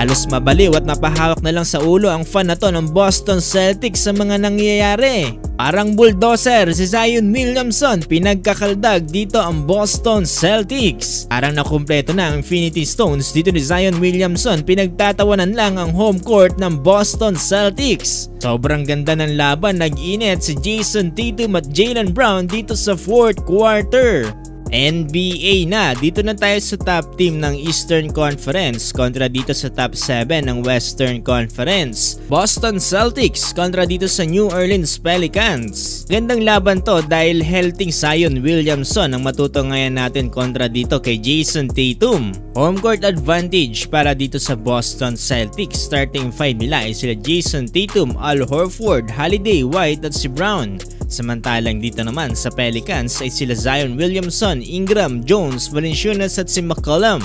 Halos mabaliw at napahawak na lang sa ulo ang fan na to ng Boston Celtics sa mga nangyayari. Parang bulldozer si Zion Williamson, pinagkakaldag dito ang Boston Celtics. Parang nakumpleto na ang Infinity Stones dito ni Zion Williamson, pinagtatawanan lang ang home court ng Boston Celtics. Sobrang ganda ng laban, nag-init si Jason Tatum at Jaylen Brown dito sa 4th quarter. NBA na, dito na tayo sa top team ng Eastern Conference kontra dito sa top 7 ng Western Conference. Boston Celtics kontra dito sa New Orleans Pelicans. Gandang laban to dahil healthy Zion Williamson ang matutungayan natin kontra dito kay Jason Tatum. Home court advantage para dito sa Boston Celtics. Starting 5 nila ay sila Jason Tatum, Al Horford, Holiday, White at si Brown. Samantalang dito naman sa Pelicans ay sila Zion Williamson, Ingram, Jones, Valanciunas at si McCollum.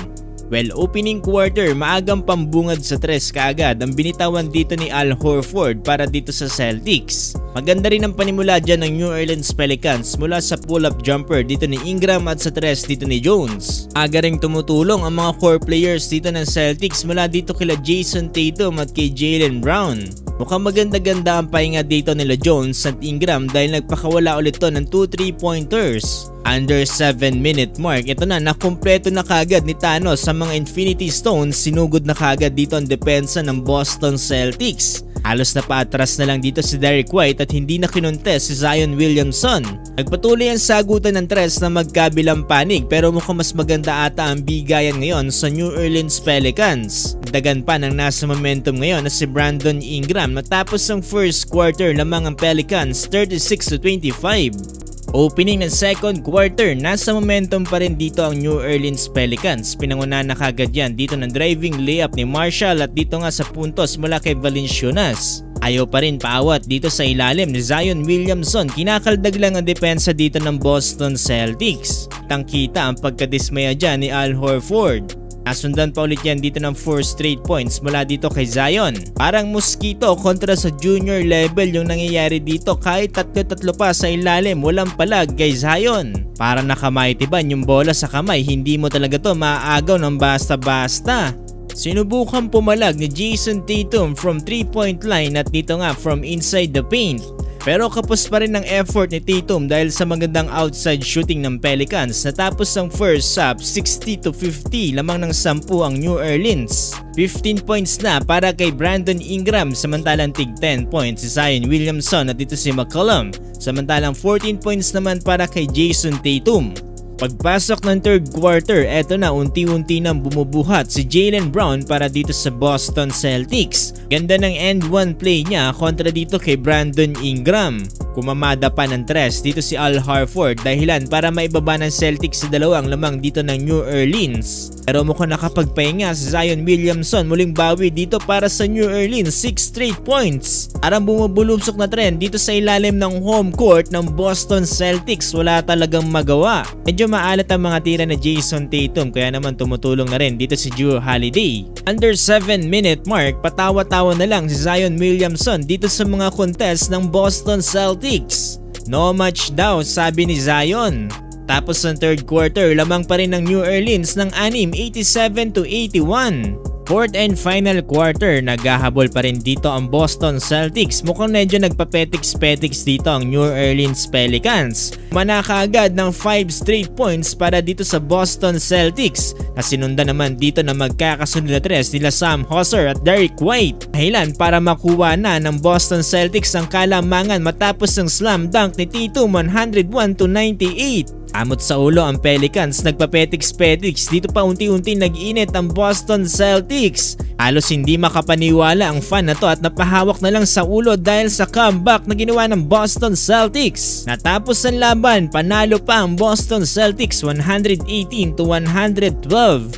Well, opening quarter, maagang pambungad sa 3 kaagad ang binitawan dito ni Al Horford para dito sa Celtics. Maganda rin ang panimula dyan ng New Orleans Pelicans mula sa pull-up jumper dito ni Ingram at sa 3 dito ni Jones. Aga ring tumutulong ang mga core players dito ng Celtics mula dito kila Jason Tatum at kay Jaylen Brown. Mukhang maganda-ganda ang pahinga dito nila Jones at Ingram dahil nagpakawala ulit to ng 2 3-pointers. Under 7-minute mark, ito na, nakumpleto na kagad ni Thanos sa mga Infinity Stones, sinugod na kagad dito ang depensa ng Boston Celtics. Halos na paatras na lang dito si Derrick White at hindi na kinontes si Zion Williamson. Nagpatuloy ang sagutan ng 3 na magkabilang panig pero mukhang mas maganda ata ang bigayan ngayon sa New Orleans Pelicans. Dagan pa ng nasa momentum ngayon na si Brandon Ingram natapos ang first quarter lamang ang Pelicans 36-25. Opening ng second quarter, nasa momentum pa rin dito ang New Orleans Pelicans. Pinanguna na kagad yan dito ng driving layup ni Marshall at dito nga sa puntos mula kay Valanciunas. Ayaw pa rin paawat dito sa ilalim ni Zion Williamson. Kinakaldag lang ang depensa dito ng Boston Celtics. Tangkita ang pagkadismaya dyan ni Al Horford. Nasundan pa ulit yan dito ng 4 straight points mula dito kay Zion. Parang mosquito kontra sa junior level yung nangyayari dito, kahit tatlo pa sa ilalim, walang palag kay Zion. Para nakamaytiban yung bola sa kamay, hindi mo talaga to maaagaw ng basta-basta. Sinubukan pumalag ni Jason Tatum from 3-point line at dito nga from inside the paint. Pero kapos pa rin ng effort ni Tatum dahil sa magandang outside shooting ng Pelicans. Natapos ang first half 60-50, lamang ng 10 ang New Orleans. 15 points na para kay Brandon Ingram, samantalang tig 10 points si Zion Williamson at dito si McCollum. Samantalang 14 points naman para kay Jason Tatum. Pagpasok ng third quarter, eto na, unti-unti nang bumubuhat si Jaylen Brown para dito sa Boston Celtics. Ganda ng end one play niya kontra dito kay Brandon Ingram. Kumamada pa ng 3 dito si Al Horford, dahilan para maibaba ng Celtics sa 2 ang lamang dito ng New Orleans. Pero mukhang nakapagpahinga si Zion Williamson, muling bawi dito para sa New Orleans, 6 straight points. Arang bumubulumsok na trend dito sa ilalim ng home court ng Boston Celtics, wala talagang magawa. Medyo maalat ang mga tira na Jason Tatum kaya naman tumutulong na rin dito si Jrue Holiday. Under 7-minute mark, patawa-tawa na lang si Zion Williamson dito sa mga contest ng Boston Celtics. No match daw, sabi ni Zion. Tapos ng third quarter, lamang pa rin ng New Orleans ng 6, 87-81. Fourth and final quarter, naghahabol pa rin dito ang Boston Celtics. Mukhang medyo nagpapetiks-petiks dito ang New Orleans Pelicans. Manaka agad ng 5 straight points para dito sa Boston Celtics, na sinundan naman dito na magkakasunod na 3 nila Sam Hauser at Derrick White. Dahilan para makuha na ng Boston Celtics ang kalamangan matapos ang slam dunk ni Tatum 101-98. Amot sa ulo ang Pelicans, nagpapetiks-petiks dito pa, unti-unti nag-init ang Boston Celtics. Halos hindi makapaniwala ang fan na to at napahawak na lang sa ulo dahil sa comeback na ginawa ng Boston Celtics. Natapos ang laban, panalo pa ang Boston Celtics 118-112.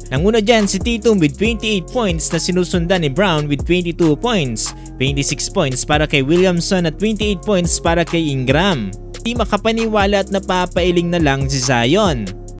Nanguna dyan si Tatum with 28 points na sinusundan ni Brown with 22 points. 26 points para kay Williamson at 28 points para kay Ingram. Di makapaniwala at napapailing na lang si Zion.